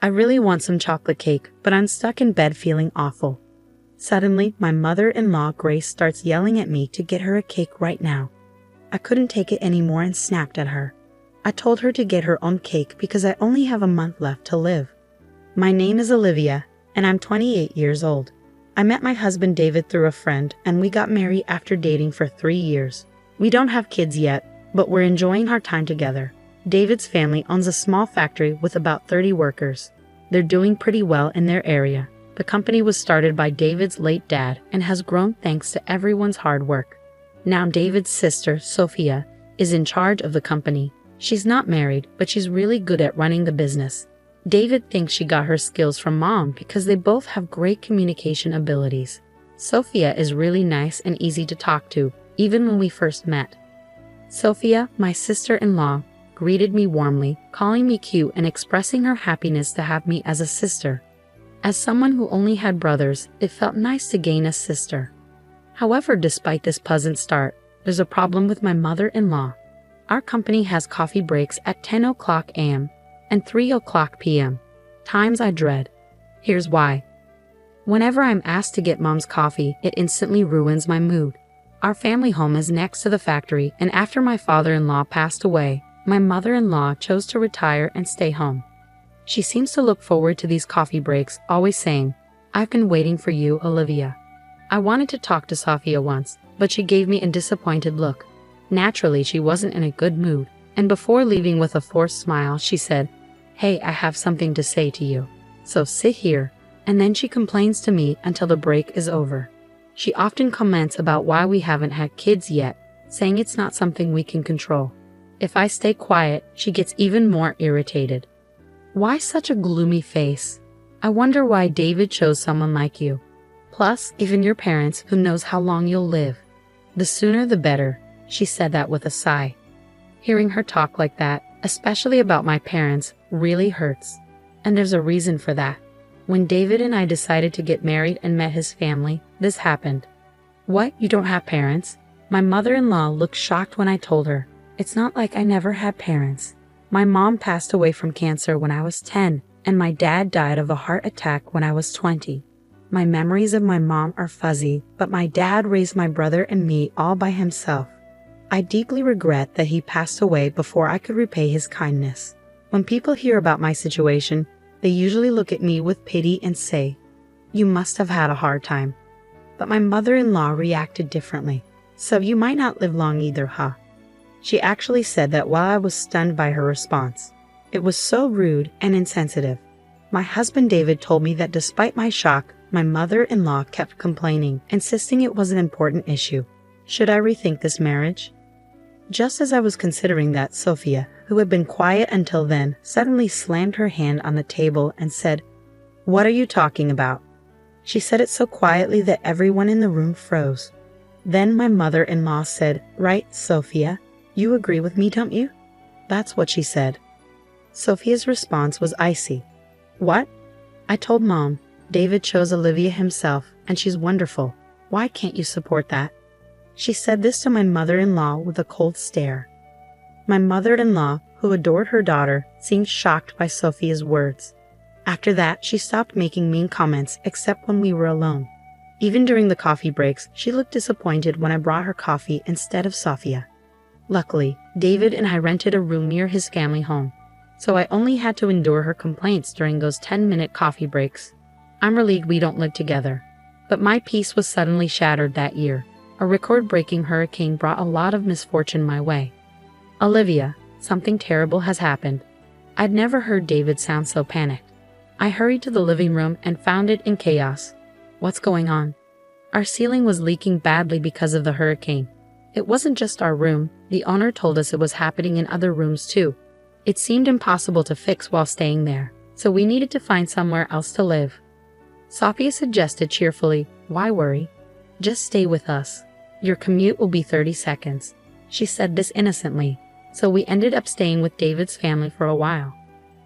I really want some chocolate cake, but I'm stuck in bed feeling awful. Suddenly, my mother-in-law Grace starts yelling at me to get her a cake right now. I couldn't take it anymore and snapped at her. I told her to get her own cake because I only have a month left to live. My name is Olivia, and I'm 28 years old. I met my husband David through a friend, and we got married after dating for 3 years. We don't have kids yet, but we're enjoying our time together. David's family owns a small factory with about 30 workers. They're doing pretty well in their area. The company was started by David's late dad and has grown thanks to everyone's hard work. Now David's sister, Sophia, is in charge of the company. She's not married, but she's really good at running the business. David thinks she got her skills from mom because they both have great communication abilities. Sophia is really nice and easy to talk to, even when we first met. Sophia, my sister-in-law, greeted me warmly, calling me cute and expressing her happiness to have me as a sister. As someone who only had brothers, it felt nice to gain a sister. However, despite this pleasant start, there's a problem with my mother-in-law. Our company has coffee breaks at 10 o'clock a.m. and 3 o'clock p.m. Times I dread. Here's why. Whenever I'm asked to get mom's coffee, it instantly ruins my mood. Our family home is next to the factory, and after my father-in-law passed away, my mother-in-law chose to retire and stay home. She seems to look forward to these coffee breaks, always saying, "I've been waiting for you, Olivia." I wanted to talk to Sophia once, but she gave me a disappointed look. Naturally, she wasn't in a good mood, and before leaving with a forced smile, she said, "Hey, I have something to say to you. So sit here." And then she complains to me until the break is over. She often comments about why we haven't had kids yet, saying it's not something we can control. If I stay quiet, she gets even more irritated. Why such a gloomy face? I wonder why David chose someone like you. Plus, even your parents, who knows how long you'll live. The sooner the better. She said that with a sigh. Hearing her talk like that, especially about my parents, really hurts. And there's a reason for that. When David and I decided to get married and met his family, this happened. "What, you don't have parents?" My mother-in-law looked shocked when I told her. It's not like I never had parents. My mom passed away from cancer when I was 10, and my dad died of a heart attack when I was 20. My memories of my mom are fuzzy, but my dad raised my brother and me all by himself. I deeply regret that he passed away before I could repay his kindness. When people hear about my situation, they usually look at me with pity and say, "You must have had a hard time." But my mother-in-law reacted differently. "So you might not live long either, huh?" She actually said that while I was stunned by her response. It was so rude and insensitive. My husband David told me that despite my shock, my mother-in-law kept complaining, insisting it was an important issue. Should I rethink this marriage? Just as I was considering that, Sophia, who had been quiet until then, suddenly slammed her hand on the table and said, "What are you talking about?" She said it so quietly that everyone in the room froze. Then my mother-in-law said, "Right, Sophia? You agree with me, don't you?" That's what she said. Sophia's response was icy. "What?" I told Mom, "David chose Olivia himself, and she's wonderful. Why can't you support that?" She said this to my mother-in-law with a cold stare. My mother-in-law, who adored her daughter, seemed shocked by Sophia's words. After that, she stopped making mean comments except when we were alone. Even during the coffee breaks, she looked disappointed when I brought her coffee instead of Sophia. Luckily, David and I rented a room near his family home, so I only had to endure her complaints during those 10-minute coffee breaks. I'm relieved we don't live together. But my peace was suddenly shattered that year. A record-breaking hurricane brought a lot of misfortune my way. "Olivia, something terrible has happened." I'd never heard David sound so panicked. I hurried to the living room and found it in chaos. "What's going on?" Our ceiling was leaking badly because of the hurricane. It wasn't just our room. The owner told us it was happening in other rooms too. It seemed impossible to fix while staying there, so we needed to find somewhere else to live. Sophia suggested cheerfully, "Why worry? Just stay with us. Your commute will be 30 seconds. She said this innocently, so we ended up staying with David's family for a while.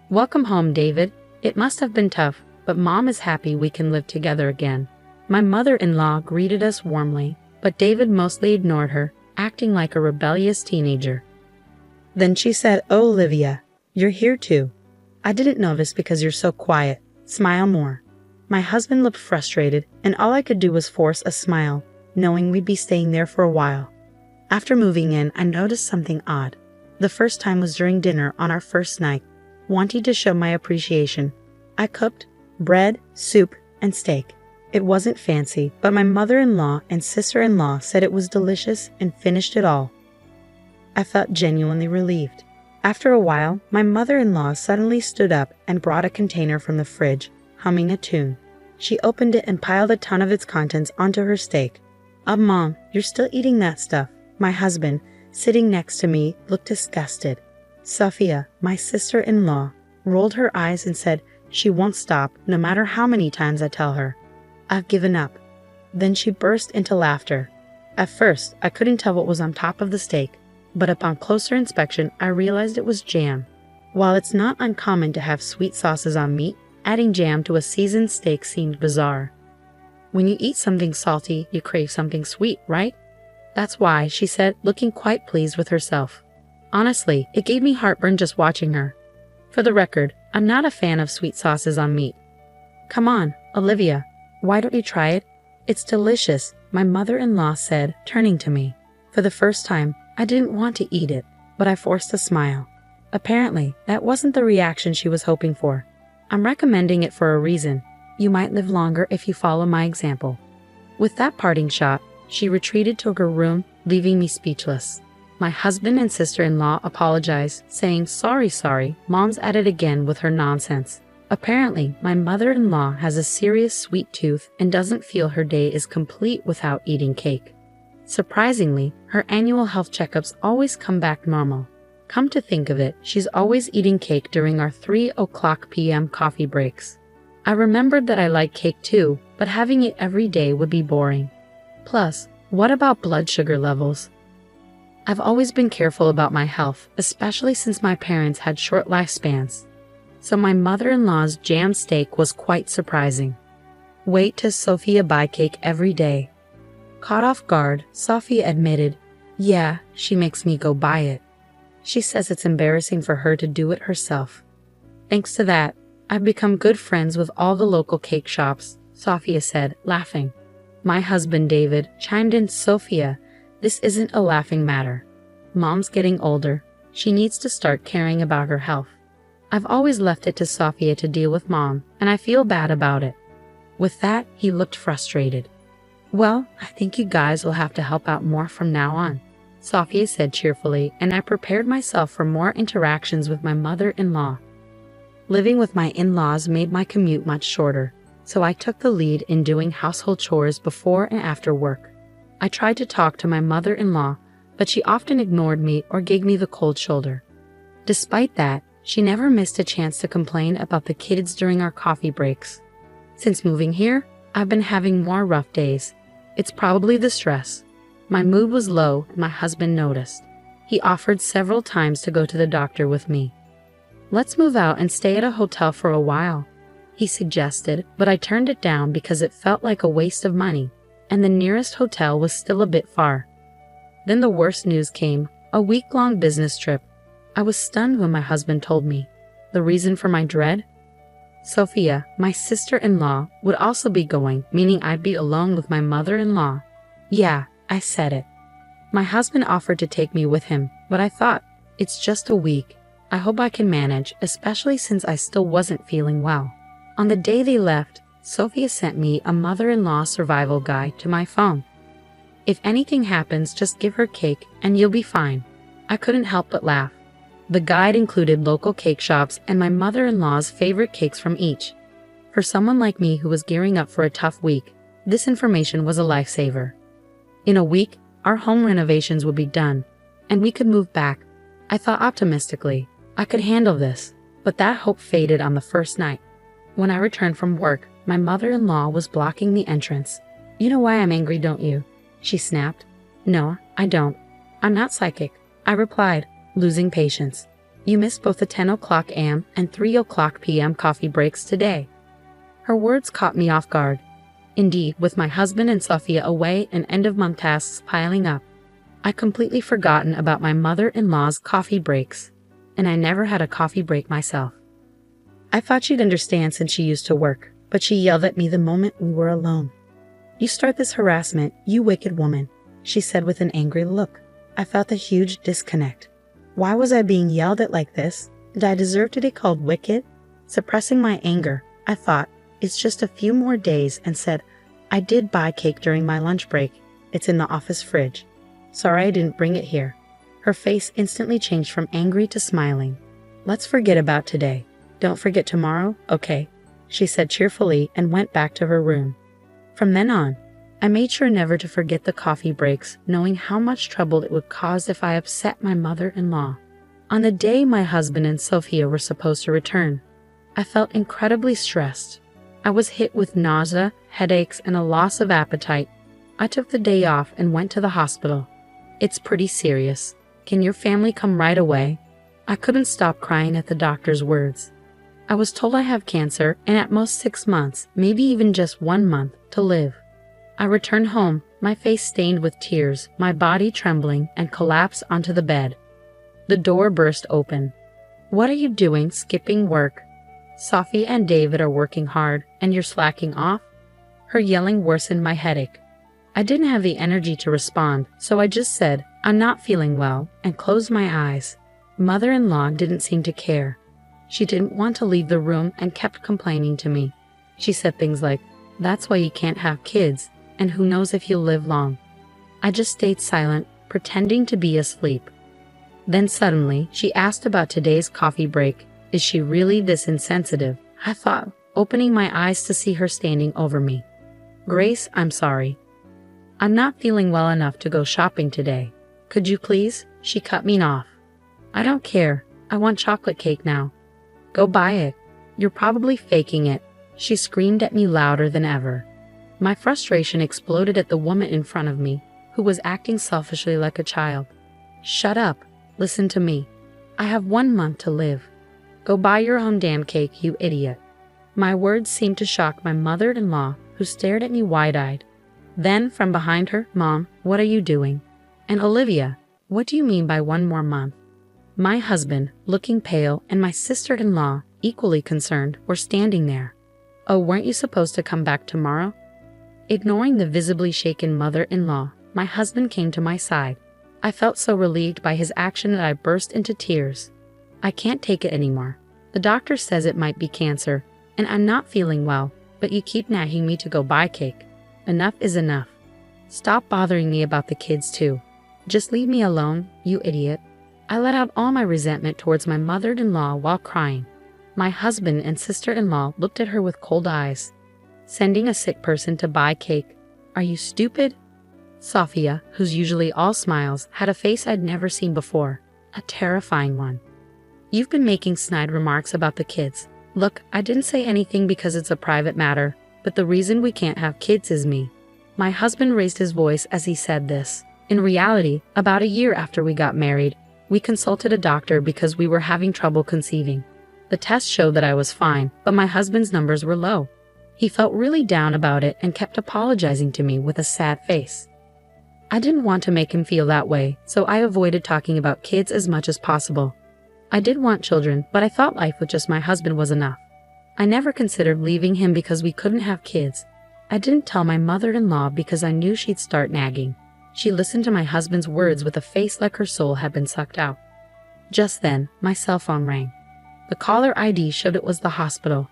"Welcome home, David. It must have been tough, but Mom is happy we can live together again." My mother-in-law greeted us warmly, but David mostly ignored her, acting like a rebellious teenager. Then she said, "Oh, Olivia, you're here too. I didn't notice because you're so quiet. Smile more. My husband looked frustrated, and all I could do was force a smile, knowing we'd be staying there for a while. After moving in, I noticed something odd. The first time was during dinner on our first night. Wanting to show my appreciation, I cooked bread, soup, and steak. It wasn't fancy, but my mother-in-law and sister-in-law said it was delicious and finished it all. I felt genuinely relieved. After a while, my mother-in-law suddenly stood up and brought a container from the fridge, humming a tune. She opened it and piled a ton of its contents onto her steak. Mom, you're still eating that stuff." My husband, sitting next to me, looked disgusted. Sophia, my sister-in-law, rolled her eyes and said she won't stop no matter how many times I tell her. "I've given up." Then she burst into laughter. At first, I couldn't tell what was on top of the steak, but upon closer inspection, I realized it was jam. While it's not uncommon to have sweet sauces on meat, adding jam to a seasoned steak seemed bizarre. "When you eat something salty, you crave something sweet, right?" "That's why," she said, looking quite pleased with herself. Honestly, it gave me heartburn just watching her. For the record, I'm not a fan of sweet sauces on meat. "Come on, Olivia, why don't you try it? It's delicious," my mother-in-law said, turning to me. For the first time, I didn't want to eat it, but I forced a smile. Apparently, that wasn't the reaction she was hoping for. "I'm recommending it for a reason. You might live longer if you follow my example." With that parting shot, she retreated to her room, leaving me speechless. My husband and sister-in-law apologized, saying, sorry, Mom's at it again with her nonsense." Apparently, my mother-in-law has a serious sweet tooth and doesn't feel her day is complete without eating cake. Surprisingly, her annual health checkups always come back normal. Come to think of it, she's always eating cake during our 3:00 p.m. coffee breaks. I remembered that I like cake too, but having it every day would be boring. Plus, what about blood sugar levels? I've always been careful about my health, especially since my parents had short lifespans. So my mother-in-law's jam steak was quite surprising. Wait till Sophia buy cake every day. Caught off guard, Sophia admitted, "Yeah, she makes me go buy it. She says it's embarrassing for her to do it herself." "Thanks to that, I've become good friends with all the local cake shops," Sophia said, laughing. My husband, David, chimed in, "Sophia, this isn't a laughing matter. Mom's getting older. She needs to start caring about her health. I've always left it to Sophia to deal with Mom, and I feel bad about it." With that, he looked frustrated. "Well, I think you guys will have to help out more from now on," Sophia said cheerfully, and I prepared myself for more interactions with my mother-in-law. Living with my in-laws made my commute much shorter, so I took the lead in doing household chores before and after work. I tried to talk to my mother-in-law, but she often ignored me or gave me the cold shoulder. Despite that, she never missed a chance to complain about the kids during our coffee breaks. Since moving here, I've been having more rough days. It's probably the stress. My mood was low and my husband noticed. He offered several times to go to the doctor with me. "Let's move out and stay at a hotel for a while," he suggested, but I turned it down because it felt like a waste of money, and the nearest hotel was still a bit far. Then the worst news came, a week-long business trip. I was stunned when my husband told me. The reason for my dread? Sophia, my sister-in-law, would also be going, meaning I'd be alone with my mother-in-law. Yeah, I said it. My husband offered to take me with him, but I thought, it's just a week. I hope I can manage, especially since I still wasn't feeling well. On the day they left, Sophia sent me a mother-in-law survival guide to my phone. "If anything happens, just give her cake and you'll be fine." I couldn't help but laugh. The guide included local cake shops and my mother-in-law's favorite cakes from each. For someone like me who was gearing up for a tough week, this information was a lifesaver. In a week, our home renovations would be done, and we could move back. I thought optimistically, I could handle this, but that hope faded on the first night. When I returned from work, my mother-in-law was blocking the entrance. "You know why I'm angry, don't you?" she snapped. "No, I don't. I'm not psychic," I replied, losing patience. "You missed both the 10:00 a.m. and 3:00 p.m. coffee breaks today." Her words caught me off guard. Indeed, with my husband and Sophia away and end-of-month tasks piling up, I'd completely forgotten about my mother-in-law's coffee breaks, and I never had a coffee break myself. I thought she'd understand since she used to work, but she yelled at me the moment we were alone. "You start this harassment, you wicked woman," she said with an angry look. I felt a huge disconnect. Why was I being yelled at like this? Did I deserve to be called wicked? Suppressing my anger, I thought, "It's just a few more days," and said, "I did buy cake during my lunch break. It's in the office fridge. Sorry I didn't bring it here." Her face instantly changed from angry to smiling. "Let's forget about today. Don't forget tomorrow, okay?" she said cheerfully and went back to her room. From then on, I made sure never to forget the coffee breaks, knowing how much trouble it would cause if I upset my mother-in-law. On the day my husband and Sophia were supposed to return, I felt incredibly stressed. I was hit with nausea, headaches, and a loss of appetite. I took the day off and went to the hospital. "It's pretty serious. Can your family come right away?" I couldn't stop crying at the doctor's words. I was told I have cancer and at most 6 months, maybe even just 1 month, to live. I returned home, my face stained with tears, my body trembling, and collapsed onto the bed. The door burst open. "What are you doing, skipping work? Sophie and David are working hard, and you're slacking off?" Her yelling worsened my headache. I didn't have the energy to respond, so I just said, "I'm not feeling well," and closed my eyes. Mother-in-law didn't seem to care. She didn't want to leave the room and kept complaining to me. She said things like, "That's why you can't have kids, and who knows if you'll live long." I just stayed silent, pretending to be asleep. Then suddenly, she asked about today's coffee break. Is she really this insensitive? I thought, opening my eyes to see her standing over me. "Grace, I'm sorry. I'm not feeling well enough to go shopping today. Could you please?" She cut me off. "I don't care. I want chocolate cake now." "Go buy it. You're probably faking it," she screamed at me louder than ever. My frustration exploded at the woman in front of me, who was acting selfishly like a child. "Shut up. Listen to me. I have 1 month to live. Go buy your own damn cake, you idiot." My words seemed to shock my mother-in-law, who stared at me wide-eyed. Then, from behind her, "Mom, what are you doing? And Olivia, what do you mean by 1 more month?" My husband, looking pale, and my sister-in-law, equally concerned, were standing there. "Oh, weren't you supposed to come back tomorrow?" Ignoring the visibly shaken mother-in-law, my husband came to my side. I felt so relieved by his action that I burst into tears. "I can't take it anymore. The doctor says it might be cancer, and I'm not feeling well, but you keep nagging me to go buy cake. Enough is enough. Stop bothering me about the kids too. Just leave me alone, you idiot." I let out all my resentment towards my mother-in-law while crying. My husband and sister-in-law looked at her with cold eyes. "Sending a sick person to buy cake? Are you stupid?" Sophia, who's usually all smiles, had a face I'd never seen before, a terrifying one. "You've been making snide remarks about the kids. Look, I didn't say anything because it's a private matter, but the reason we can't have kids is me." My husband raised his voice as he said this. In reality, about a year after we got married, we consulted a doctor because we were having trouble conceiving. The test showed that I was fine, but my husband's numbers were low. He felt really down about it and kept apologizing to me with a sad face. I didn't want to make him feel that way, so I avoided talking about kids as much as possible. I did want children, but I thought life with just my husband was enough. I never considered leaving him because we couldn't have kids. I didn't tell my mother-in-law because I knew she'd start nagging. She listened to my husband's words with a face like her soul had been sucked out. Just then, my cell phone rang. The caller ID showed it was the hospital.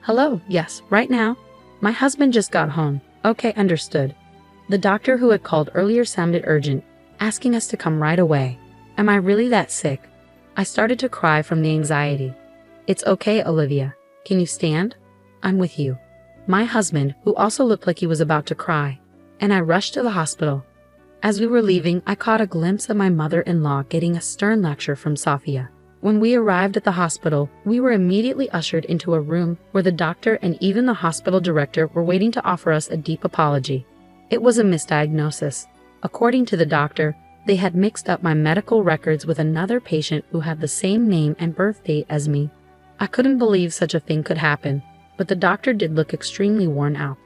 "Hello, yes, right now. My husband just got home." "Okay, understood." The doctor who had called earlier sounded urgent, asking us to come right away. Am I really that sick? I started to cry from the anxiety. "It's okay, Olivia. Can you stand? I'm with you." My husband, who also looked like he was about to cry, and I rushed to the hospital. As we were leaving, I caught a glimpse of my mother-in-law getting a stern lecture from Sophia. When we arrived at the hospital, we were immediately ushered into a room where the doctor and even the hospital director were waiting to offer us a deep apology. It was a misdiagnosis. According to the doctor, they had mixed up my medical records with another patient who had the same name and birth date as me. I couldn't believe such a thing could happen, but the doctor did look extremely worn out.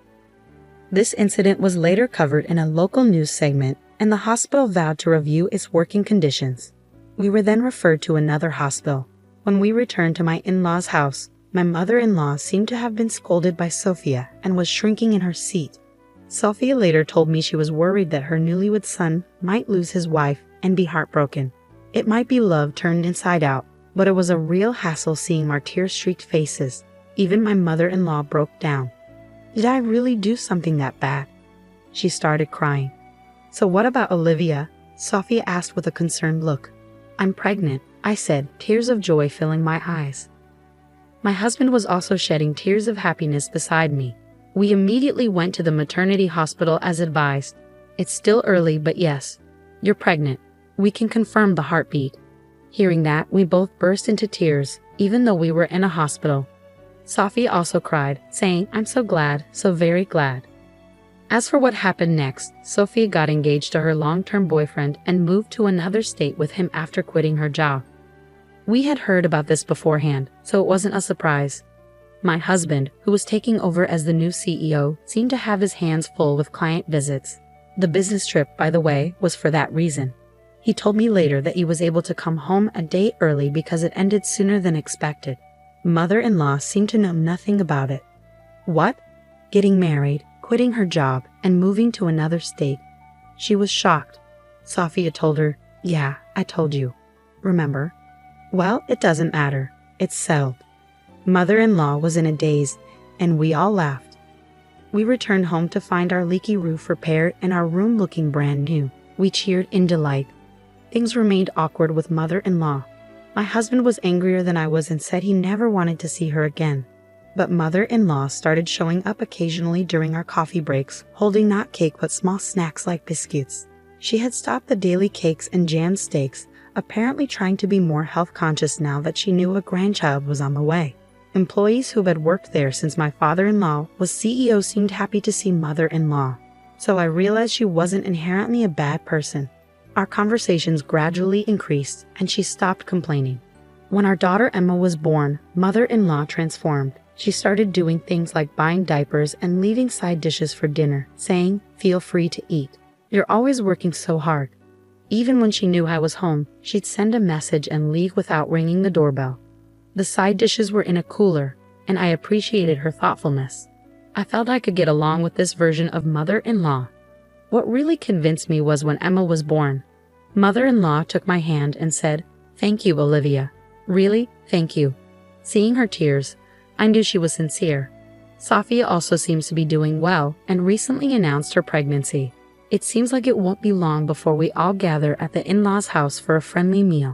This incident was later covered in a local news segment, and the hospital vowed to review its working conditions. We were then referred to another hospital. When we returned to my in-laws' house, My mother-in-law seemed to have been scolded by Sophia and was shrinking in her seat. Sophia later told me she was worried that her newlywed son might lose his wife and be heartbroken. It might be love turned inside out, but it was a real hassle seeing our tear-streaked faces. Even my mother-in-law broke down. Did I really do something that bad? She started crying. So what about Olivia? Sophia asked with a concerned look. I'm pregnant, I said, tears of joy filling my eyes. My husband was also shedding tears of happiness beside me. We immediately went to the maternity hospital as advised. It's still early, but yes, you're pregnant. We can confirm the heartbeat. Hearing that, we both burst into tears, even though we were in a hospital. Sophia also cried, saying, I'm so glad, so very glad. As for what happened next, Sophia got engaged to her long-term boyfriend and moved to another state with him after quitting her job. We had heard about this beforehand, so it wasn't a surprise. My husband, who was taking over as the new CEO, seemed to have his hands full with client visits. The business trip, by the way, was for that reason. He told me later that he was able to come home a day early because it ended sooner than expected. Mother-in-law seemed to know nothing about it. What? Getting married, quitting her job, and moving to another state. She was shocked. Sophia told her, Yeah, I told you. Remember? Well, it doesn't matter. It's settled. Mother-in-law was in a daze, and we all laughed. We returned home to find our leaky roof repaired and our room looking brand new. We cheered in delight. Things remained awkward with mother-in-law. My husband was angrier than I was and said he never wanted to see her again. But mother-in-law started showing up occasionally during our coffee breaks, holding not cake but small snacks like biscuits. She had stopped the daily cakes and jam steaks, apparently trying to be more health conscious now that she knew a grandchild was on the way. Employees who had worked there since my father-in-law was CEO seemed happy to see mother-in-law. So I realized she wasn't inherently a bad person. Our conversations gradually increased, and she stopped complaining. When our daughter Emma was born, mother-in-law transformed. She started doing things like buying diapers and leaving side dishes for dinner, saying, Feel free to eat. You're always working so hard. Even when she knew I was home, she'd send a message and leave without ringing the doorbell. The side dishes were in a cooler, and I appreciated her thoughtfulness. I felt I could get along with this version of mother-in-law. What really convinced me was when Emma was born. Mother-in-law took my hand and said, Thank you, Olivia. Really, thank you. Seeing her tears, I knew she was sincere. Sophia also seems to be doing well and recently announced her pregnancy. It seems like it won't be long before we all gather at the in-laws' house for a friendly meal.